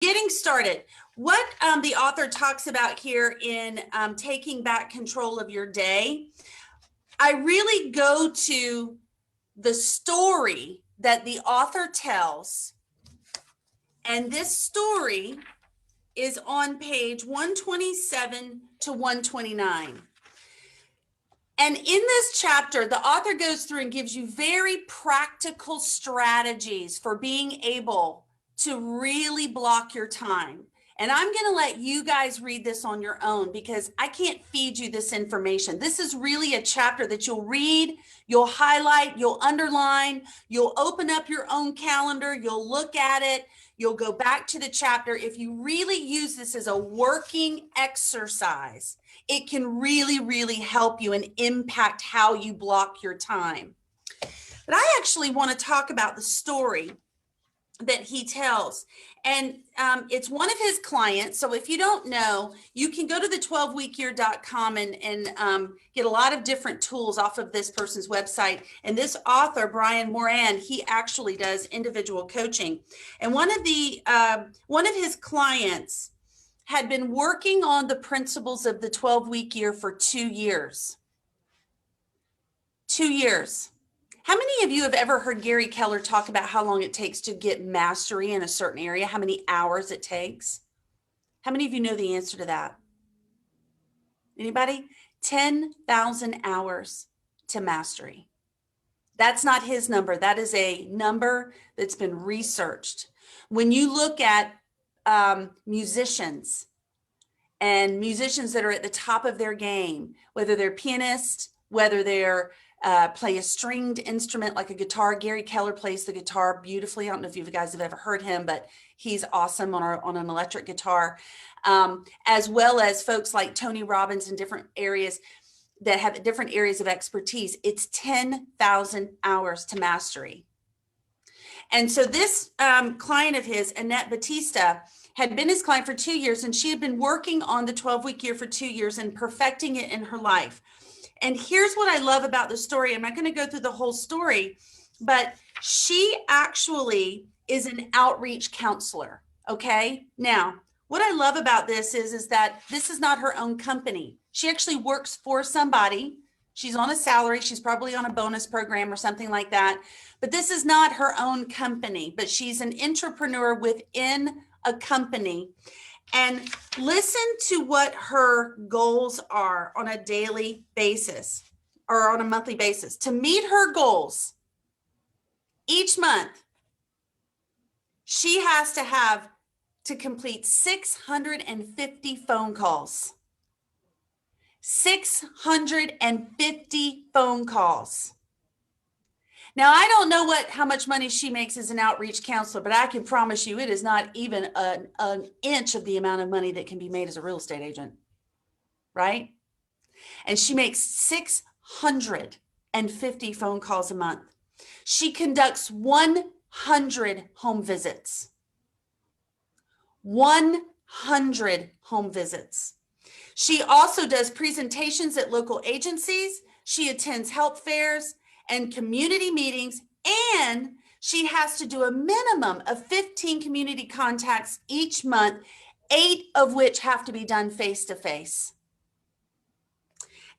Getting started. What the author talks about here in taking back control of your day, I really go to the story that the author tells. And this story is on page 127 to 129. And in this chapter, the author goes through and gives you very practical strategies for being able to really block your time. And I'm going to let you guys read this on your own because I can't feed you this information. This is really a chapter that you'll read, you'll highlight, you'll underline, you'll open up your own calendar, you'll look at it, you'll go back to the chapter. If you really use this as a working exercise, it can really, really help you and impact how you block your time. But I actually want to talk about the story that he tells. And it's one of his clients. So if you don't know, you can go to the 12weekyear.com and get a lot of different tools off of this person's website. And this author, Brian Moran, he actually does individual coaching. And one of his clients had been working on the principles of the 12-week year for 2 years. 2 years. How many of you have ever heard Gary Keller talk about how long it takes to get mastery in a certain area, how many hours it takes? How many of you know the answer to that? Anybody? 10,000 hours to mastery. That's not his number. That is a number that's been researched. When you look at musicians and musicians that are at the top of their game, whether they're pianists, whether they're play a stringed instrument like a guitar. Gary Keller plays the guitar beautifully. I don't know if you guys have ever heard him, but he's awesome on an electric guitar, as well as folks like Tony Robbins in different areas that have different areas of expertise. It's 10,000 hours to mastery. And so this client of his, Annette Batista, had been his client for 2 years, and she had been working on the 12-week year for 2 years and perfecting it in her life. And here's what I love about the story. I'm not going to go through the whole story, but she actually is an outreach counselor. Okay. Now, what I love about this is that this is not her own company. She actually works for somebody. She's on a salary. She's probably on a bonus program or something like that. But this is not her own company, but she's an entrepreneur within a company. And listen to what her goals are on a daily basis or on a monthly basis. To meet her goals each month, she has to complete 650 phone calls. 650 phone calls. Now, I don't know how much money she makes as an outreach counselor, but I can promise you it is not even an inch of the amount of money that can be made as a real estate agent, right? And she makes 650 phone calls a month. She conducts 100 home visits. 100 home visits. She also does presentations at local agencies. She attends help fairs and community meetings, and she has to do a minimum of 15 community contacts each month, 8 of which have to be done face-to-face.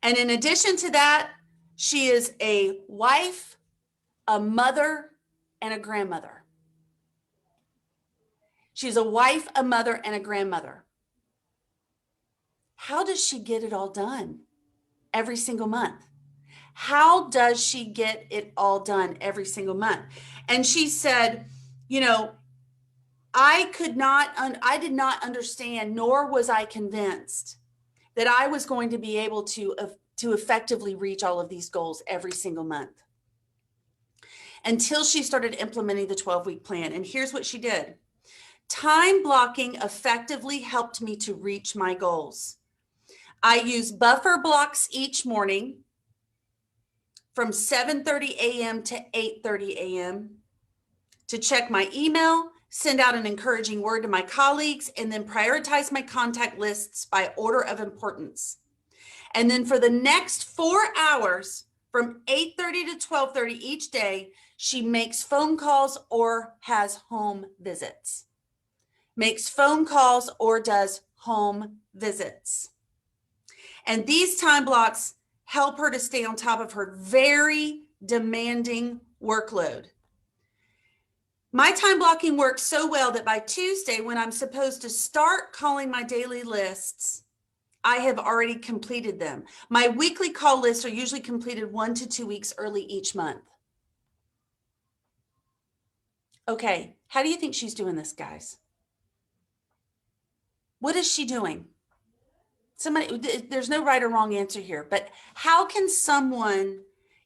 And in addition to that, she is a wife, a mother, and a grandmother. She's a wife, a mother, and a grandmother. How does she get it all done every single month? How does she get it all done every single month? And she said, I did not understand, nor was I convinced that I was going to be able to effectively reach all of these goals every single month until she started implementing the 12-week plan. And here's what she did. Time blocking effectively helped me to reach my goals. I use buffer blocks each morning from 7:30 a.m. to 8:30 a.m. to check my email, send out an encouraging word to my colleagues, and then prioritize my contact lists by order of importance. And then for the next 4 hours, from 8:30 to 12:30 each day, she makes phone calls or has home visits. makes phone calls, or does home visits. And these time blocks help her to stay on top of her very demanding workload. My time blocking works so well that by Tuesday, when I'm supposed to start calling my daily lists, I have already completed them. My weekly call lists are usually completed 1 to 2 weeks early each month. Okay, how do you think she's doing this, guys? What is she doing? There's no right or wrong answer here, but how can someone,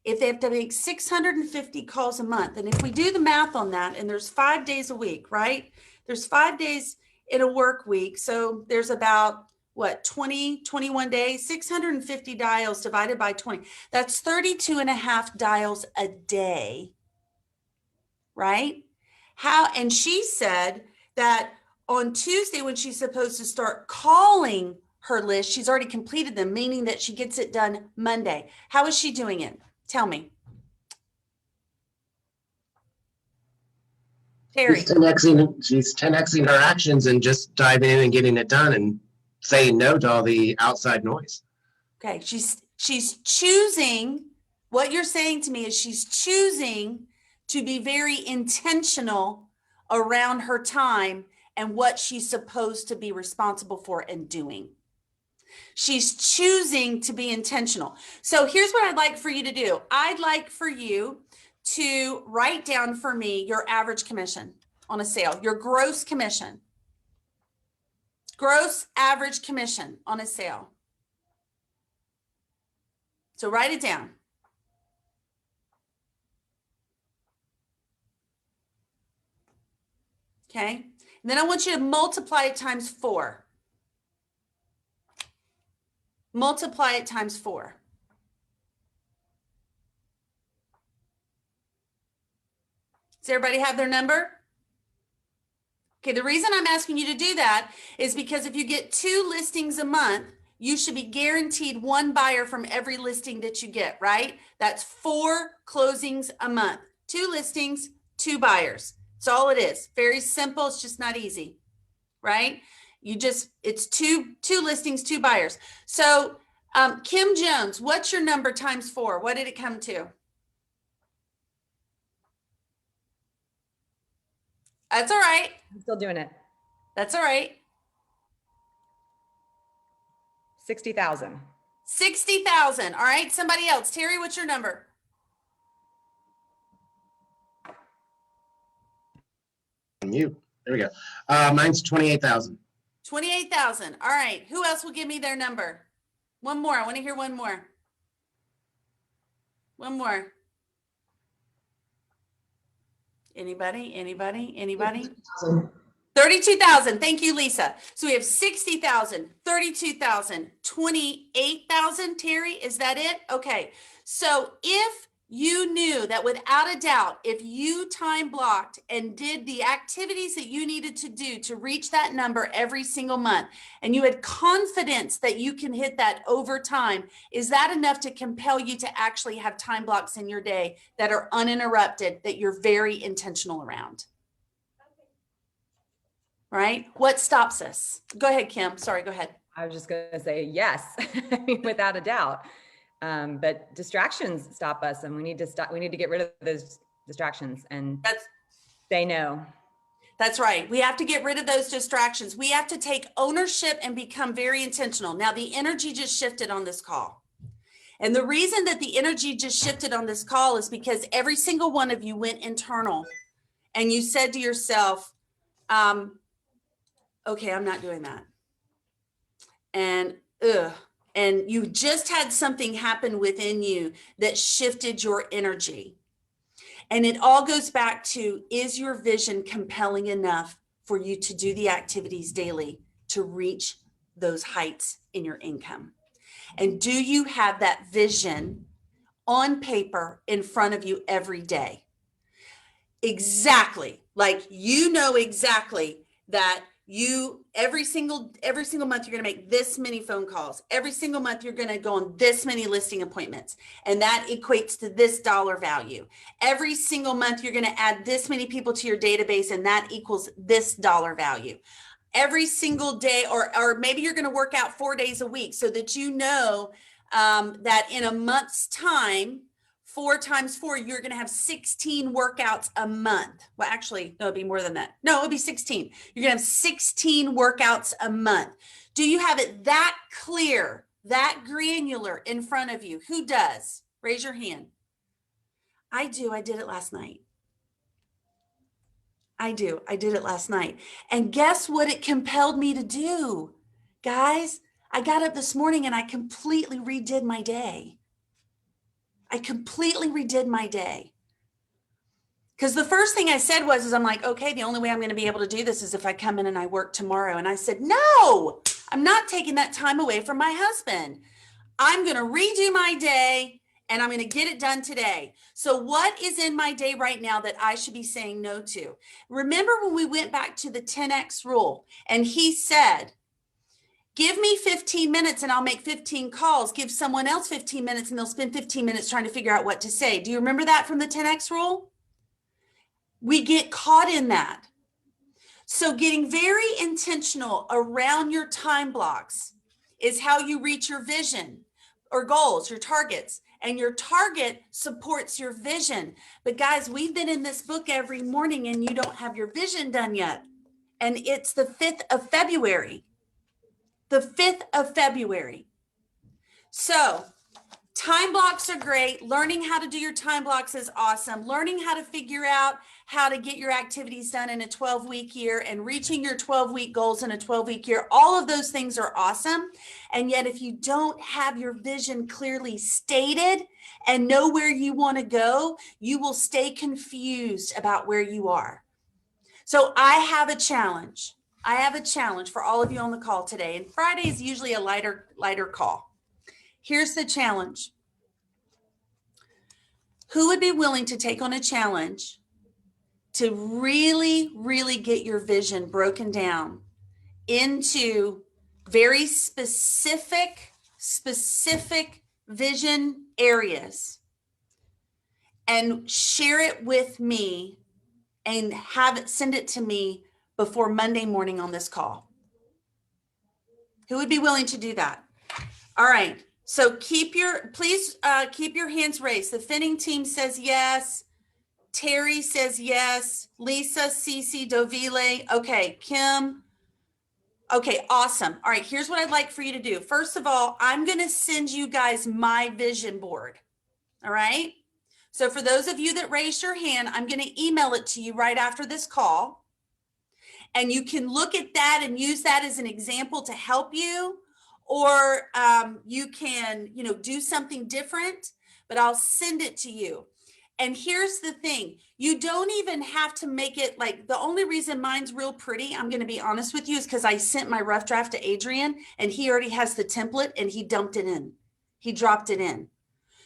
if they have to make 650 calls a month, and if we do the math on that, and there's 5 days a week, right? There's 5 days in a work week. So there's about, 21 days, 650 dials divided by 20. That's 32 and a half dials a day, right? And she said that on Tuesday, when she's supposed to start calling her list, she's already completed them, meaning that she gets it done Monday. How is she doing it? Tell me. Terry. She's 10xing her actions and just diving in and getting it done and saying no to all the outside noise. Okay, she's choosing, what you're saying to me is she's choosing to be very intentional around her time and what she's supposed to be responsible for and doing. She's choosing to be intentional. So here's what I'd like for you to do. I'd like for you to write down for me your average commission on a sale, your gross commission. Gross average commission on a sale. So write it down. Okay. And then I want you to multiply it times 4. Multiply it times 4. Does everybody have their number? Okay, the reason I'm asking you to do that is because if you get 2 listings a month, you should be guaranteed 1 buyer from every listing that you get, right? That's 4 closings a month. 2 listings, 2 buyers. That's all it is. Very simple. It's just not easy, right? It's two listings, 2 buyers. So Kim Jones, what's your number times 4? What did it come to? That's all right. I'm still doing it. That's all right. 60,000. 60,000. All right. Somebody else. Terry, what's your number? Mute. There we go. Mine's 28,000. 28,000. All right. Who else will give me their number? One more. I want to hear one more. One more. Anybody? 32,000. Thank you, Lisa. So we have 60,000, 32,000, 28,000. Terry, is that it? Okay. So if you knew that without a doubt, if you time blocked and did the activities that you needed to do to reach that number every single month, and you had confidence that you can hit that over time, is that enough to compel you to actually have time blocks in your day that are uninterrupted, that you're very intentional around? Right? What stops us? Go ahead, Kim. Sorry, go ahead. I was just going to say yes, I mean, without a doubt. But distractions stop us, and we need to get rid of those distractions and say no. That's right. We have to get rid of those distractions. We have to take ownership and become very intentional. Now, the energy just shifted on this call. And the reason that the energy just shifted on this call is because every single one of you went internal and you said to yourself, okay, I'm not doing that. And you just had something happen within you that shifted your energy. And it all goes back to, is your vision compelling enough for you to do the activities daily to reach those heights in your income? And do you have that vision on paper in front of you every day? Exactly. Like, you know exactly that every single month, you're going to make this many phone calls. Every single month, you're going to go on this many listing appointments. And that equates to this dollar value. Every single month, you're going to add this many people to your database, and that equals this dollar value. Every single day, or maybe you're going to work out 4 days a week so that you know that in a month's time, 4 times 4, you're going to have 16 workouts a month. Well, actually, no, it'd be more than that. No, it'd be 16. You're going to have 16 workouts a month. Do you have it that clear, that granular in front of you? Who does? Raise your hand. I do. I did it last night. I do. I did it last night. And guess what it compelled me to do? Guys, I got up this morning and I completely redid my day. I completely redid my day. Because the first thing I said was, I'm like, okay, the only way I'm going to be able to do this is if I come in and I work tomorrow. And I said, no, I'm not taking that time away from my husband. I'm going to redo my day and I'm going to get it done today. So what is in my day right now that I should be saying no to? Remember when we went back to the 10X rule and he said, give me 15 minutes and I'll make 15 calls. Give someone else 15 minutes and they'll spend 15 minutes trying to figure out what to say. Do you remember that from the 10X rule? We get caught in that. So getting very intentional around your time blocks is how you reach your vision or goals, your targets. And your target supports your vision. But guys, we've been in this book every morning and you don't have your vision done yet. And it's the 5th of February. The 5th of February. So time blocks are great. Learning how to do your time blocks is awesome. Learning how to figure out how to get your activities done in a 12-week year and reaching your 12-week goals in a 12-week year. All of those things are awesome. And yet, if you don't have your vision clearly stated and know where you want to go, you will stay confused about where you are. So I have a challenge. I have a challenge for all of you on the call today. And Friday is usually a lighter call. Here's the challenge. Who would be willing to take on a challenge to really, really get your vision broken down into very specific vision areas and share it with me and send it to me before Monday morning on this call? Who would be willing to do that? All right. So please keep your hands raised. The Finning team says yes. Terry says yes. Lisa, Cece, Dovile. Okay. Kim. Okay. Awesome. All right. Here's what I'd like for you to do. First of all, I'm going to send you guys my vision board. All right. So for those of you that raised your hand, I'm going to email it to you right after this call. And you can look at that and use that as an example to help you, or you can, do something different, but I'll send it to you. And here's the thing, you don't even have to make it like, the only reason mine's real pretty, I'm going to be honest with you, is because I sent my rough draft to Adrian and he already has the template and he dumped it in. He dropped it in.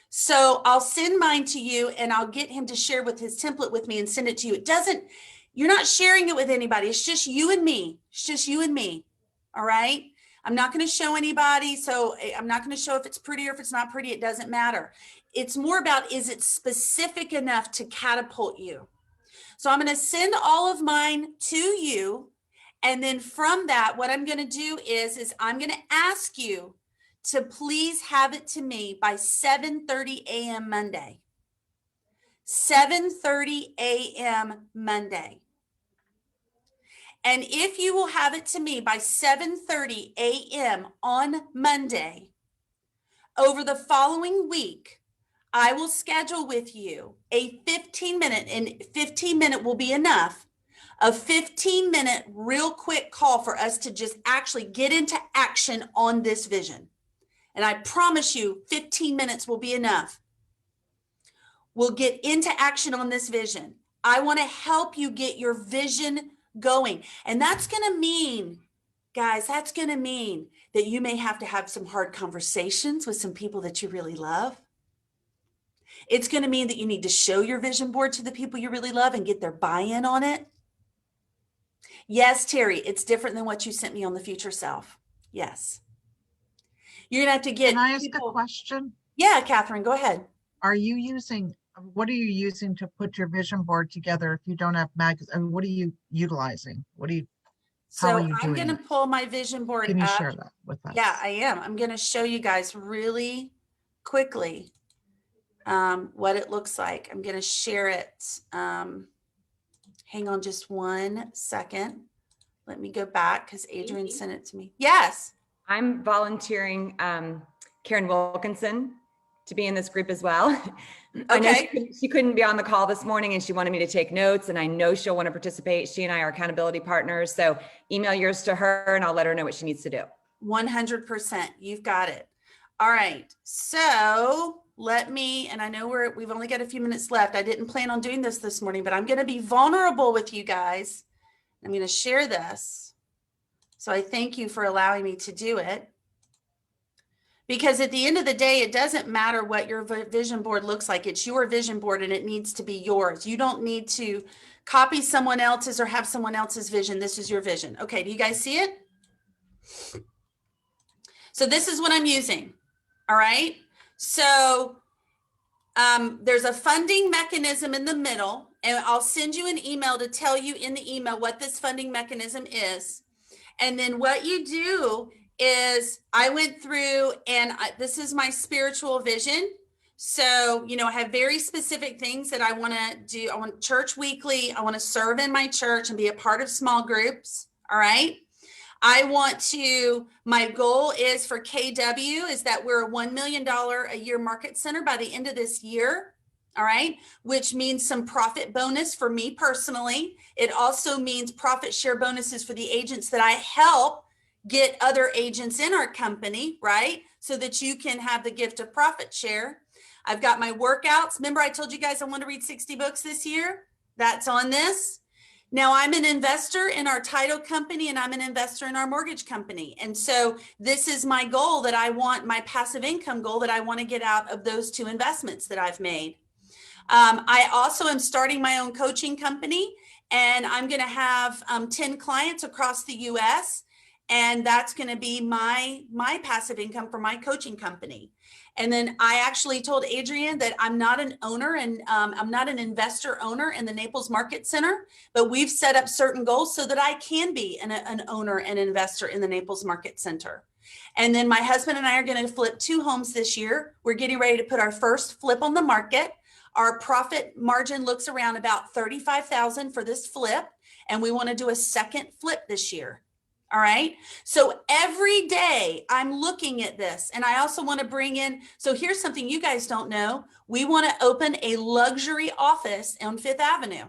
So I'll send mine to you and I'll get him to share with his template with me and send it to you. You're not sharing it with anybody. It's just you and me. It's just you and me. All right. I'm not going to show anybody. So I'm not going to show if it's pretty or if it's not pretty. It doesn't matter. It's more about, is it specific enough to catapult you? So I'm going to send all of mine to you. And then from that, what I'm going to do is I'm going to ask you to please have it to me by 7:30 a.m. Monday. 7:30 a.m. Monday. And if you will have it to me by 7:30 a.m. on Monday, over the following week, I will schedule with you a 15-minute, and 15-minute will be enough, a 15-minute real quick call for us to just actually get into action on this vision. And I promise you 15 minutes will be enough. We'll get into action on this vision. I want to help you get your vision going. And that's going to mean, guys, that's going to mean that you may have to have some hard conversations with some people that you really love. It's going to mean that you need to show your vision board to the people you really love and get their buy-in on it. Yes, Terry, it's different than what you sent me on the future self. Yes. You're gonna have to get Can I ask people. a question? Yeah, Catherine, go ahead. Are you using, what are you using to put your vision board together if you don't have magazines? I mean, what are you utilizing? How are So you I'm doing gonna it? pull my vision board Can you up. share that with us? Yeah, I am. I'm gonna show you guys really quickly what it looks like. I'm gonna share it. Hang on just 1 second. Let me go back because Adrian sent it to me. Yes. I'm volunteering Karen Wilkinson to be in this group as well. I know Okay. she couldn't be on the call this morning and she wanted me to take notes, and I know she'll want to participate. She and I are accountability partners. So email yours to her and I'll let her know what she needs to do. 100%. You've got it. All right. So let me, and I know we've only got a few minutes left. I didn't plan on doing this morning, but I'm going to be vulnerable with you guys. I'm going to share this. So I thank you for allowing me to do it. Because at the end of the day, it doesn't matter what your vision board looks like. It's your vision board and it needs to be yours. You don't need to copy someone else's or have someone else's vision. This is your vision. Okay, do you guys see it? So this is what I'm using. All right. So there's a funding mechanism in the middle, and I'll send you an email to tell you in the email what this funding mechanism is. And then what you do is I went through and this is my spiritual vision. So, you know, I have very specific things that I want to do. I want church weekly. I want to serve in my church and be a part of small groups. All right. I want to, my goal is for KW is that we're a $1 million a year market center by the end of this year. All right. Which means some profit bonus for me personally. It also means profit share bonuses for the agents that I help get other agents in our company, right? So that you can have the gift of profit share. I've got my workouts. Remember, I told you guys I want to read 60 books this year. That's on this. Now I'm an investor in our title company and I'm an investor in our mortgage company. And so this is my goal that I want, my passive income goal that I want to get out of those two investments that I've made. I also am starting my own coaching company, and I'm going to have 10 clients across the US. And that's going to be my passive income for my coaching company. And then I actually told Adrian that I'm not an owner and I'm not an investor owner in the Naples Market Center, but we've set up certain goals so that I can be an owner and investor in the Naples Market Center. And then my husband and I are going to flip 2 homes this year. We're getting ready to put our first flip on the market. Our profit margin looks around about $35,000 for this flip. And we want to do a second flip this year. All right. So every day I'm looking at this, and I also want to bring in. So here's something you guys don't know. We want to open a luxury office on 5th Avenue.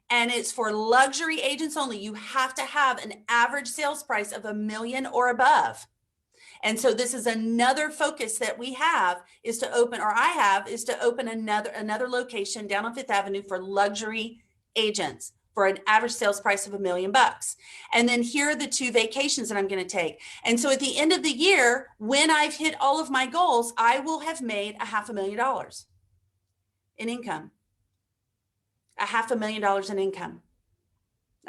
And it's for luxury agents only. You have to have an average sales price of $1 million or above. And so this is another focus that we have is to open, or I have, is to open another location down on 5th Avenue for luxury agents for an average sales price of $1 million. And then here are the 2 vacations that I'm going to take. And so at the end of the year, when I've hit all of my goals, I will have made $500,000 in income. $500,000 in income.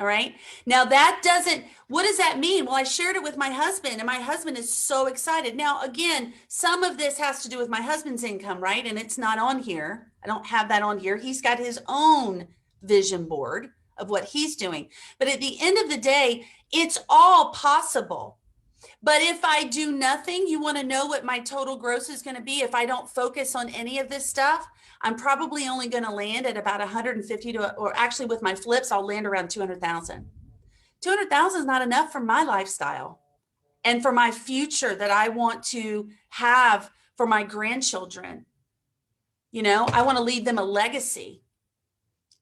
All right. Now what does that mean? Well, I shared it with my husband and my husband is so excited. Now, again, some of this has to do with my husband's income, right? And it's not on here. I don't have that on here. He's got his own vision board of what he's doing. But at the end of the day, it's all possible. But if I do nothing, you want to know what my total gross is going to be. If I don't focus on any of this stuff, I'm probably only going to land at about 150 to, or actually with my flips, I'll land around 200,000. 200,000 is not enough for my lifestyle and for my future that I want to have for my grandchildren. You know, I want to leave them a legacy.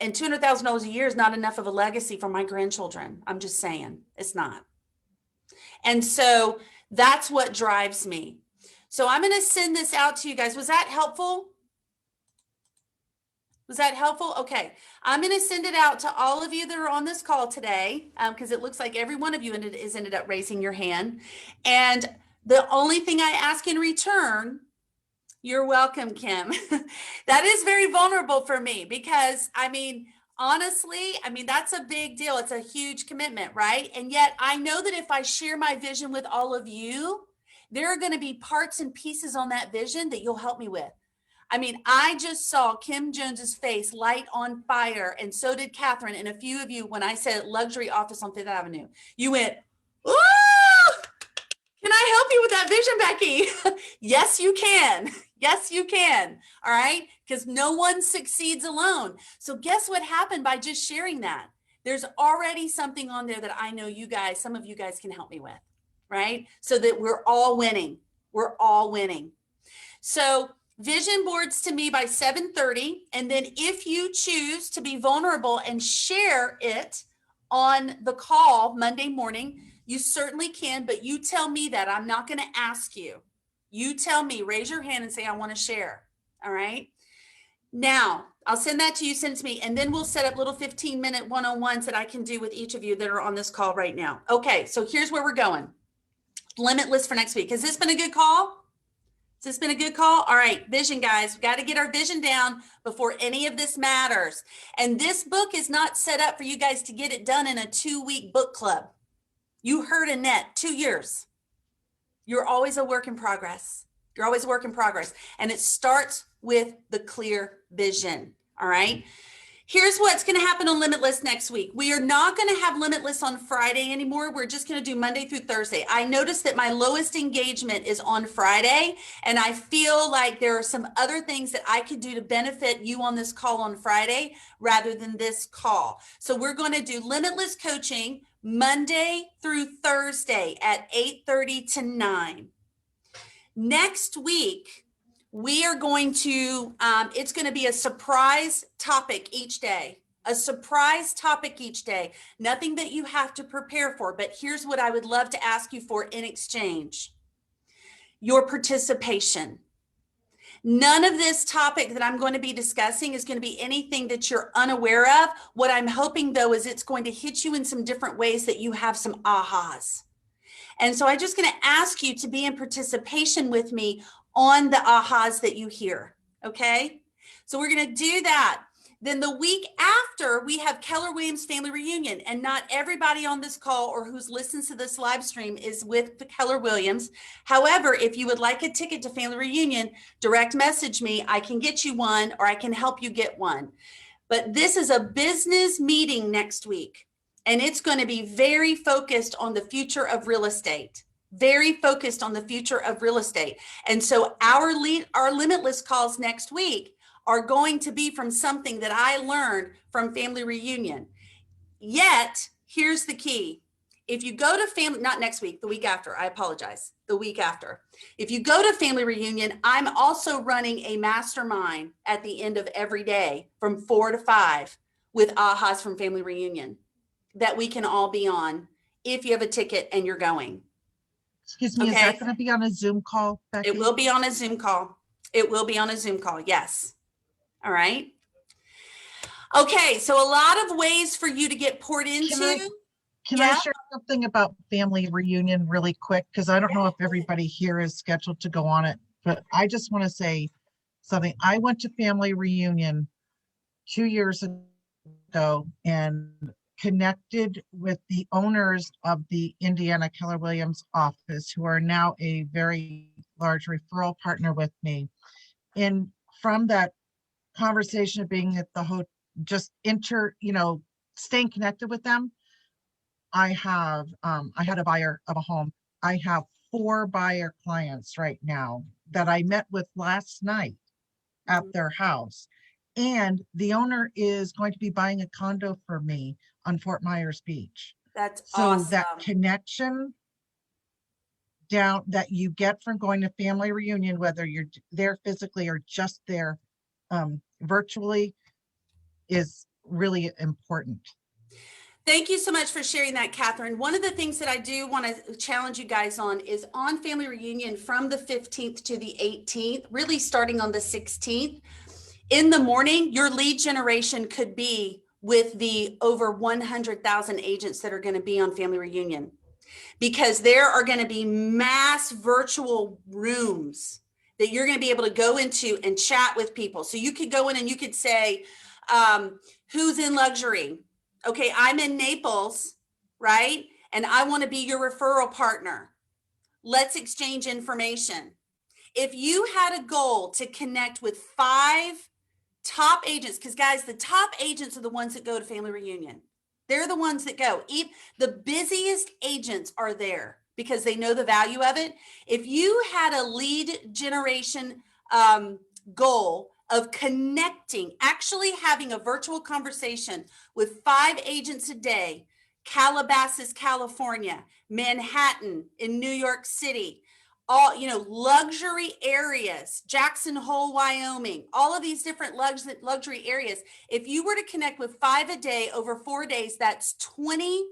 And $200,000 a year is not enough of a legacy for my grandchildren. I'm just saying, it's not. And so that's what drives me. So I'm going to send this out to you guys. Was that helpful? Was that helpful? Okay. I'm going to send it out to all of you that are on this call today, because it looks like every one of you ended up raising your hand. And the only thing I ask in return, you're welcome, Kim. That is very vulnerable for me because, I mean, honestly, I mean, that's a big deal. It's a huge commitment, right? And yet I know that if I share my vision with all of you, there are going to be parts and pieces on that vision that you'll help me with. I mean, I just saw Kim Jones's face light on fire, and so did Catherine and a few of you when I said luxury office on Fifth Avenue. You went, "Ooh, can I help you with that vision, Becky?" Yes, you can. Yes, you can. All right. Because no one succeeds alone. So guess what happened by just sharing that? There's already something on there that I know you guys, some of you guys can help me with, right? So that we're all winning. We're all winning. So vision boards to me by 7:30. And then if you choose to be vulnerable and share it on the call Monday morning, you certainly can, but you tell me that. I'm not going to ask you. You tell me, raise your hand and say, I want to share. All right. Now, I'll send that to you, send it to me, and then we'll set up little 15-minute one-on-ones that I can do with each of you that are on this call right now. Okay, so here's where we're going. Limitless for next week. Has this been a good call? Has this been a good call? All right, vision, guys. We've got to get our vision down before any of this matters. And this book is not set up for you guys to get it done in a 2-week book club. You heard Annette, 2 years. You're always a work in progress. You're always a work in progress. And it starts with the clear vision. All right. Here's what's going to happen on Limitless next week. We are not going to have Limitless on Friday anymore. We're just going to do Monday through Thursday. I noticed that my lowest engagement is on Friday, and I feel like there are some other things that I could do to benefit you on this call on Friday rather than this call. So we're going to do Limitless coaching Monday through Thursday at 8:30 to 9. Next week, we are going to, it's going to be a surprise topic each day, a surprise topic each day, nothing that you have to prepare for, but here's what I would love to ask you for in exchange: your participation. None of this topic that I'm going to be discussing is going to be anything that you're unaware of. What I'm hoping, though, is it's going to hit you in some different ways that you have some ahas. And so I'm just going to ask you to be in participation with me on the ahas that you hear. Okay. So we're going to do that. Then the week after, we have Keller Williams Family Reunion, and not everybody on this call or who's listens to this live stream is with the Keller Williams. However, if you would like a ticket to Family Reunion, direct message me. I can get you one, or I can help you get one. But this is a business meeting next week, and it's going to be very focused on the future of real estate. Very focused on the future of real estate. And so our Limitless calls next week are going to be from something that I learned from Family Reunion. Yet, here's the key. If you go to family, not next week, the week after, I apologize, the week after. If you go to Family Reunion, I'm also running a mastermind at the end of every day from 4 to 5 with ahas from Family Reunion that we can all be on if you have a ticket and you're going. Excuse me, is that going to be on a Zoom call, Becky? It will be on a Zoom call. It will be on a Zoom call, yes. All right. Okay, so a lot of ways for you to get poured into. Can I share something about Family Reunion really quick? Because I don't know if everybody here is scheduled to go on it, but I just want to say something. I went to Family Reunion 2 years ago and connected with the owners of the Indiana Keller Williams office, who are now a very large referral partner with me. And from that conversation of being at the hotel, just staying connected with them, I had a buyer of a home. I have 4 buyer clients right now that I met with last night at their house. And the owner is going to be buying a condo for me on Fort Myers Beach. That's so awesome. That connection down that you get from going to Family Reunion, whether you're there physically or just there virtually, is really important. Thank you so much for sharing that, Catherine. One of the things that I do want to challenge you guys on is on Family Reunion from the 15th to the 18th, really starting on the 16th. In the morning, your lead generation could be with the over 100,000 agents that are going to be on Family Reunion, because there are going to be mass virtual rooms that you're going to be able to go into and chat with people. So you could go in and you could say, Who's in luxury? Okay, I'm in Naples, right? And I want to be your referral partner. Let's exchange information. If you had a goal to connect with 5 top agents, because guys, the top agents are the ones that go to family reunion. They're the ones that go. The busiest agents are there because they know the value of it. If you had a lead generation goal of connecting, actually having a virtual conversation with 5 agents a day, Calabasas, California, Manhattan, in New York City, all, luxury areas, Jackson Hole, Wyoming, all of these different luxury areas. If you were to connect with 5 a day over 4 days, that's 20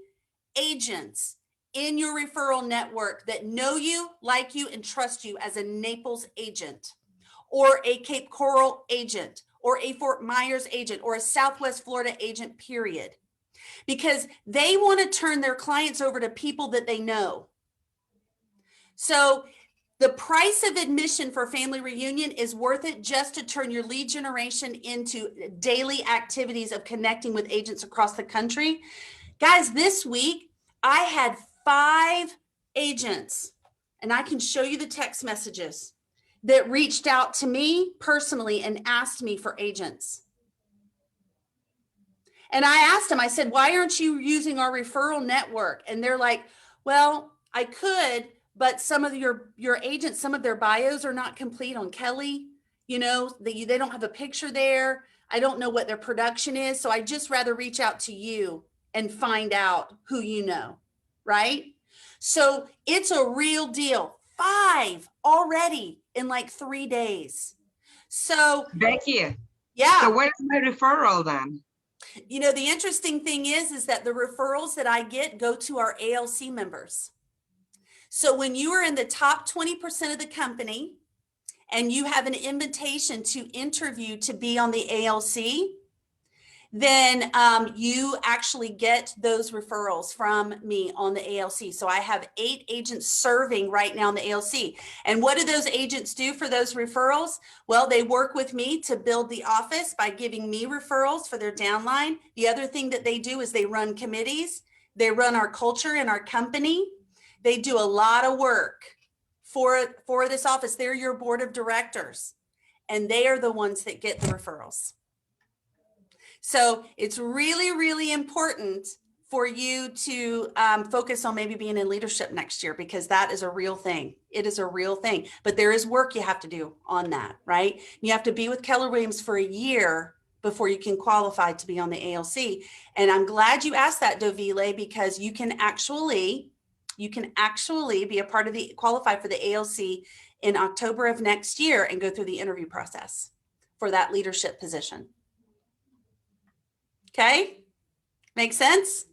agents in your referral network that know you, like you, and trust you as a Naples agent, or a Cape Coral agent, or a Fort Myers agent, or a Southwest Florida agent, period. Because they want to turn their clients over to people that they know. So the price of admission for family reunion is worth it just to turn your lead generation into daily activities of connecting with agents across the country. Guys, this week I had 5 agents, and I can show you the text messages, that reached out to me personally and asked me for agents. And I asked them, I said, why aren't you using our referral network? And they're like, well, I could, but some of your agents, some of their bios are not complete on Kelly. They don't have a picture there. I don't know what their production is. So I just rather reach out to you and find out who you know, right? So it's a real deal. 5 already in like 3 days. So Becky, yeah. so where's my referral then? The interesting thing is that the referrals that I get go to our ALC members. So when you are in the top 20% of the company and you have an invitation to interview to be on the ALC, then you actually get those referrals from me on the ALC. So I have 8 agents serving right now in the ALC. And what do those agents do for those referrals? Well, they work with me to build the office by giving me referrals for their downline. The other thing that they do is they run committees. They run our culture in our company. They do a lot of work for this office. They're your board of directors, and they are the ones that get the referrals. So it's really, really important for you to focus on maybe being in leadership next year, because that is a real thing. It is a real thing, but there is work you have to do on that, right? You have to be with Keller Williams for a year before you can qualify to be on the ALC. And I'm glad you asked that, Dovile, because you can actually be a part of qualify for the ALC in October of next year and go through the interview process for that leadership position. Okay, make sense?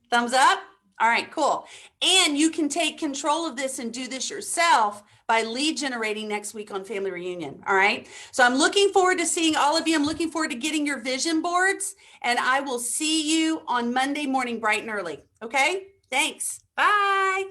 Thumbs up? All right, cool. And you can take control of this and do this yourself by lead generating next week on Family Reunion. All right, so I'm looking forward to seeing all of you. I'm looking forward to getting your vision boards, and I will see you on Monday morning bright and early. Okay, thanks. Bye.